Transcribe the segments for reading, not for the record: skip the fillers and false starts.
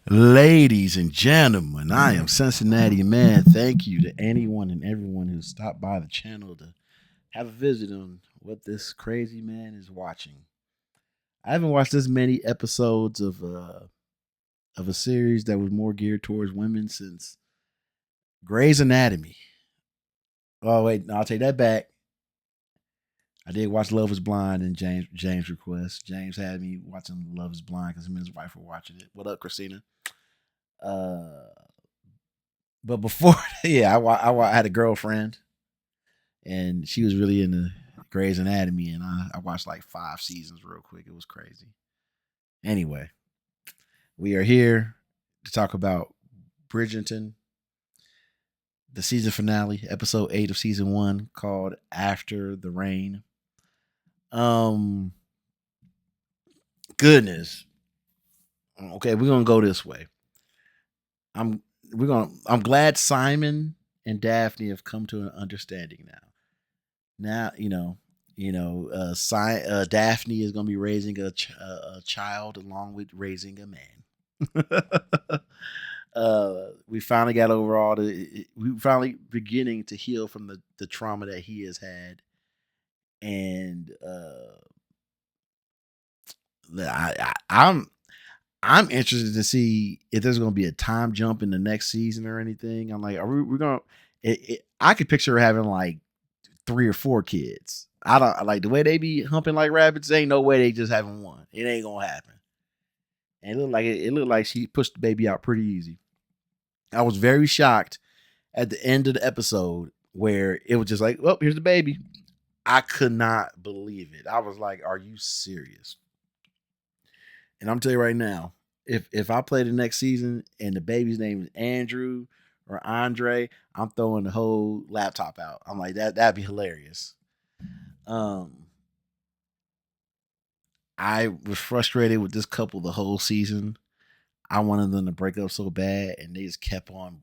Ladies and gentlemen, I am Cincinnati Man. Thank you to anyone and everyone who stopped by the channel to have a visit on what this crazy man is watching. I haven't watched this many episodes of a series that was more geared towards women since Grey's Anatomy. Oh wait, no, I'll take that back. I did watch Love Is Blind and James request. James had me watching Love Is Blind because him and his wife were watching it. What up, Christina? Uh, but before, yeah, I had a girlfriend, and she was really into Grey's Anatomy, and I watched like 5 seasons real quick. It was crazy. Anyway, we are here to talk about Bridgerton, the season finale, episode 8 of season 1, called After the Rain. Goodness. Okay, we're gonna go this way. I'm glad Simon and Daphne have come to an understanding now. Now Daphne is going to be raising a child along with raising a man. We finally got over we finally beginning to heal from the trauma that he has had, and I'm interested to see if there's going to be a time jump in the next season or anything. I'm like, we're going to, I could picture her having like 3 or 4 kids. I don't like the way they be humping like rabbits. Ain't no way they just having one. It ain't going to happen. And it looked like she pushed the baby out pretty easy. I was very shocked at the end of the episode where it was just like, well, here's the baby. I could not believe it. I was like, are you serious? And I'm telling you right now, if I play the next season and the baby's name is Andrew or Andre, I'm throwing the whole laptop out. I'm like, that'd be hilarious. I was frustrated with this couple the whole season. I wanted them to break up so bad, and they just kept on.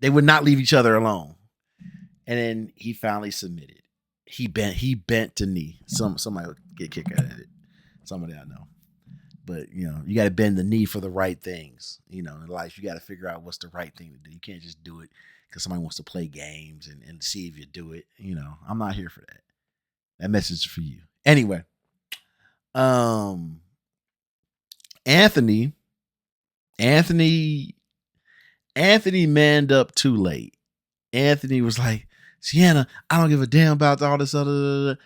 They would not leave each other alone. And then he finally submitted. He bent the knee. Somebody would get kicked out of it. Somebody I know. But you got to bend the knee for the right things. In life, you got to figure out what's the right thing to do. You can't just do it because somebody wants to play games and see if you do it. I'm not here for that. That message is for you. Anyway, Anthony manned up too late. Anthony was like, Sienna, I don't give a damn about all this other,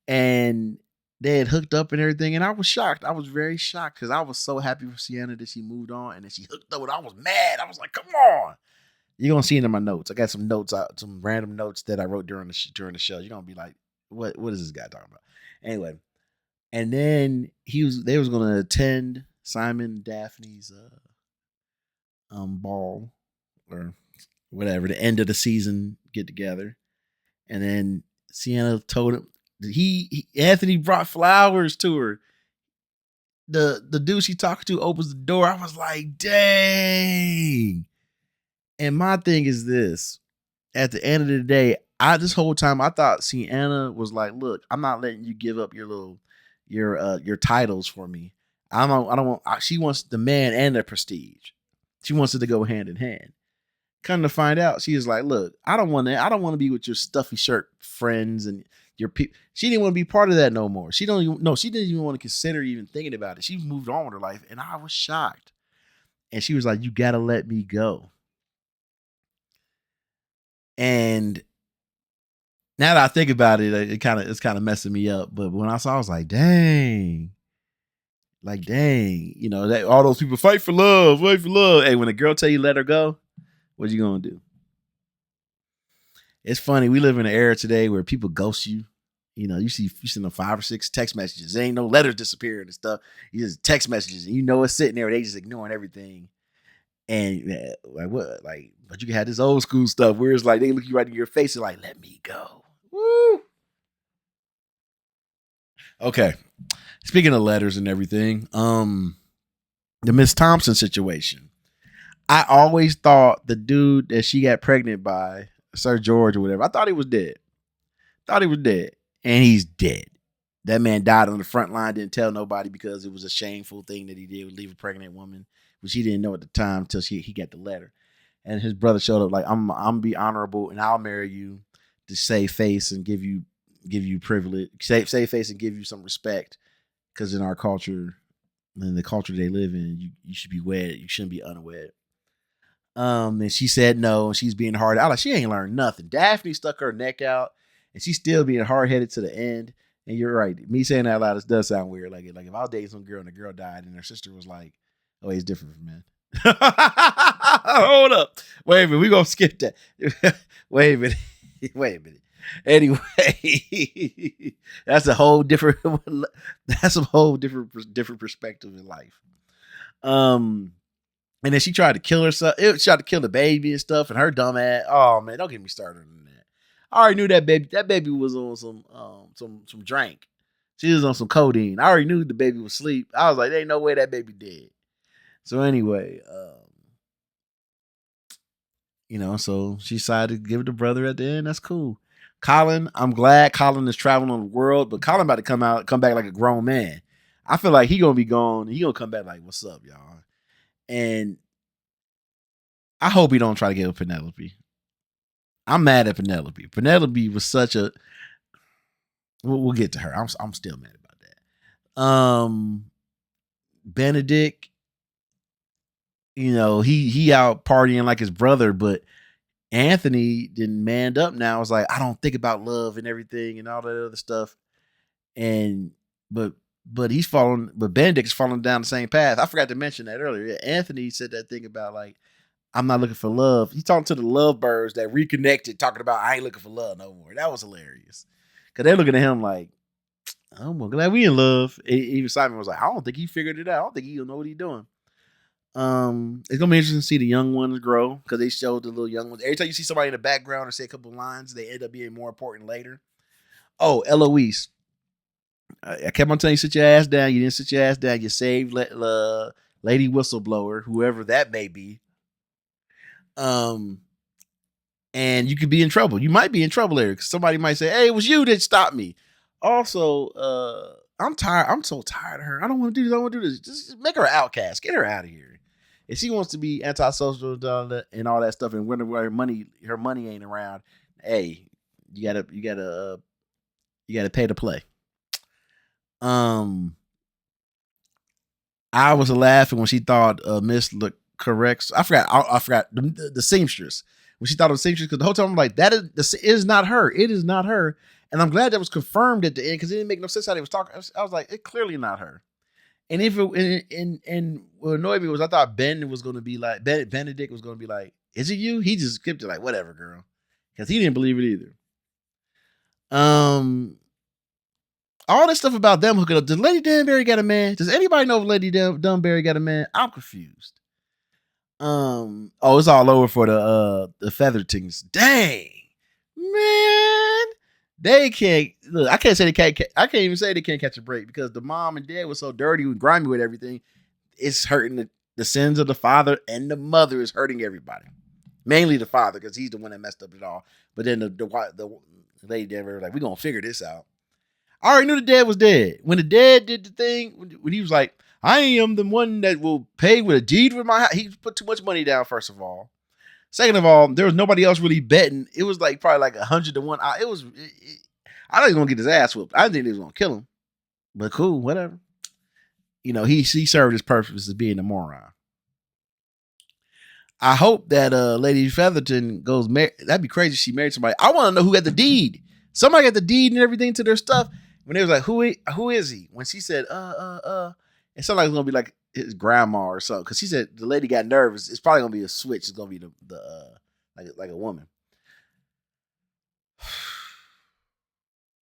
and they had hooked up and everything, and I was shocked. I was very shocked because I was so happy for Sienna that she moved on and then she hooked up with. I was mad. I was like, come on. You're gonna see it in my notes. I got some notes out, some random notes that I wrote during the show. You're gonna be like, what is this guy talking about? Anyway, and then they was gonna attend Simon and Daphne's ball or whatever, the end of the season get together. And then Sienna told him Anthony brought flowers to her. The dude she talked to opens the door. I was like, dang. And my thing is this. At the end of the day, this whole time I thought Sienna was like, look, I'm not letting you give up your titles for me. I don't want. She wants the man and the prestige. She wants it to go hand in hand. Come to find out, she is like, look, I don't want to be with your stuffy shirt friends and your people. She didn't want to be part of that no more. She didn't even want to consider even thinking about it. She moved on with her life, and I was shocked. And she was like, you got to let me go. And now that I think about it, it's kind of messing me up. But when I saw, I was like, dang. Like, dang. That all those people fight for love. Hey, when a girl tell you let her go, what you gonna do? It's funny. We live in an era today where people ghost you. You send them 5 or 6 text messages. There ain't no letters disappearing and stuff. You just text messages, and it's sitting there. They just ignoring everything. And but you can have this old school stuff where it's like they look you right in your face and like, let me go. Woo. Okay. Speaking of letters and everything, the Miss Thompson situation. I always thought the dude that she got pregnant by, Sir George or whatever, I thought he was dead. And he's dead. That man died on the front line, didn't tell nobody because it was a shameful thing that he did, would leave a pregnant woman, which he didn't know at the time until he got the letter. And his brother showed up like, I'm be honorable and I'll marry you to save face and give you privilege, save face and give you some respect. Because in our culture, in the culture they live in, you should be wed. You shouldn't be unwed. And she said no, and she's being hard. I like she ain't learned nothing. Daphne stuck her neck out, and she's still being hard headed to the end. And you're right. Me saying that out loud, it does sound weird. Like if I was dating some girl and the girl died, and her sister was like, "Oh, he's different from men." Hold up, wait a minute. We gonna skip that. Wait a minute. Wait a minute. Anyway, that's a whole different. That's a whole different perspective in life. And then she tried to kill herself. She tried to kill the baby and stuff. And her dumb ass. Oh man, don't get me started on that. I already knew that baby. That baby was on some drink. She was on some codeine. I already knew the baby was asleep. I was like, there ain't no way that baby dead. So anyway, so she decided to give it to brother at the end. That's cool. Colin, I'm glad Colin is traveling the world, but Colin about to come back like a grown man. I feel like he gonna be gone. He gonna come back like, what's up, y'all? And I hope he don't try to get with Penelope. I'm mad at Penelope. Penelope was such a. We'll get to her. I'm still mad about that. Benedict, he out partying like his brother, but Anthony didn't manned up. Now it's like I don't think about love and everything and all that other stuff. And but Benedict's following down the same path. I forgot to mention that earlier. Yeah, Anthony said that thing about like, I'm not looking for love. He's talking to the lovebirds that reconnected, talking about I ain't looking for love no more. That was hilarious. Cause they're looking at him like, oh, I'm glad we in love. Even Simon was like, I don't think he figured it out. I don't think he'll know what he's doing. It's gonna be interesting to see the young ones grow because they showed the little young ones. Every time you see somebody in the background or say a couple of lines, they end up being more important later. Oh, Eloise. I kept on telling you, sit your ass down. You didn't sit your ass down. You saved Lady Whistleblower, whoever that may be. And you could be in trouble. You might be in trouble there because somebody might say, hey, it was you that stopped me. Also, I'm tired. I'm so tired of her. I don't want to do this. I don't want to do this. Just make her an outcast. Get her out of here. If she wants to be antisocial and all that stuff, and whenever her money ain't around, hey, you gotta pay to play. I was laughing when she thought Miss looked correct. I forgot the seamstress when she thought it was seamstress because the whole time I'm like, it is not her. It is not her. And I'm glad that was confirmed at the end because it didn't make no sense how they was talking. I was like, it's clearly not her. And if it what annoyed me was I thought Ben was going to be like Benedict was going to be like, is it you? He just skipped it like whatever, girl, because he didn't believe it either. All this stuff about them hooking up. Does Lady Danbury got a man? Does anybody know if Lady Dunbury got a man? I'm confused. It's all over for the Feathertons. Dang, man. They can't look. I can't say they can't. I can't even say they can't catch a break because the mom and dad was so dirty and grimy with everything. It's hurting the sins of the father and the mother is hurting everybody. Mainly the father because he's the one that messed up it all. But then the Lady Danbury was like, we're gonna figure this out. I already knew the dad was dead. When the dad did the thing, when he was like, I am the one that will pay with a deed with my house. He put too much money down, first of all. Second of all, there was nobody else really betting. It was like probably like 100 to 1. I thought he was going to get his ass whooped. I didn't think he was going to kill him. But cool, whatever. He served his purpose as being a moron. I hope that Lady Featherton goes married. That'd be crazy if she married somebody. I want to know who got the deed. Somebody got the deed and everything to their stuff. When they was like, who is he? When she said, and somebody's gonna be like his grandma or something. Cause she said the lady got nervous. It's probably gonna be a switch. It's gonna be the like a woman.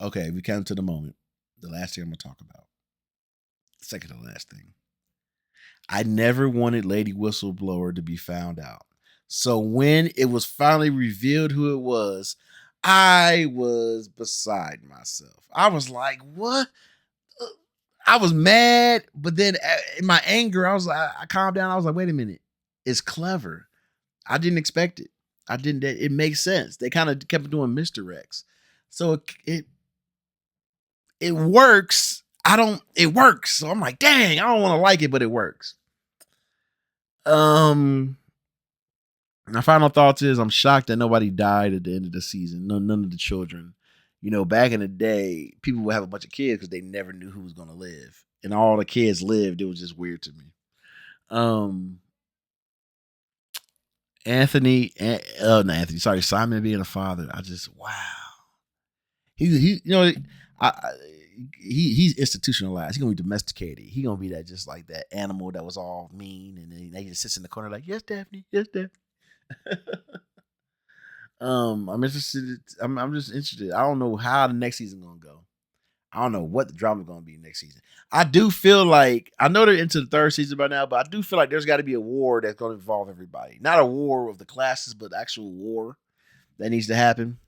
Okay, we come to the moment. The last thing I'm gonna talk about. Second to last thing. I never wanted Lady Whistleblower to be found out. So when it was finally revealed who it was, I was beside myself. I was like, what? I was mad, but then in my anger, I calmed down. I was like, wait a minute. It's clever. I didn't expect it. It makes sense. They kind of kept doing misdirects. So it works. It works. So I'm like, dang, I don't want to like it, but it works. My final thoughts is I'm shocked that nobody died at the end of the season. None of the children. You know, back in the day, people would have a bunch of kids because they never knew who was going to live. And all the kids lived. It was just weird to me. Simon being a father. I just, wow. He you know, he's institutionalized. He's gonna be domesticated. He's gonna be that, just like that animal that was all mean, and then he just sits in the corner like, yes, Daphne, yes, Daphne. I'm interested. I'm just interested. I don't know how the next season gonna go. I don't know what the drama gonna be next season. I do feel like, I know they're into the third season by now, but I do feel like there's got to be a war that's gonna involve everybody. Not a war of the classes, but actual war that needs to happen.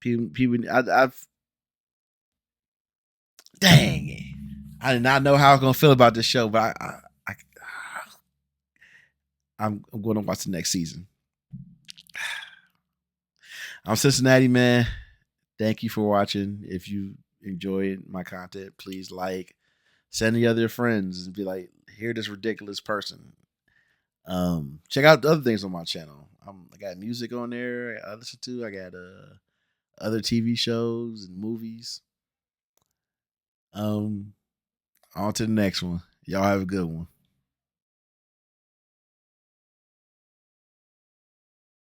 I've dang it. I did not know how I was gonna feel about this show, but I'm going to watch the next season. I'm Cincinnati Man. Thank you for watching. If you enjoy my content, please send the other friends and be like, hear this ridiculous person. Check out the other things on my channel. I got music on there I listen to. I got other TV shows and movies. On to the next one. Y'all have a good one.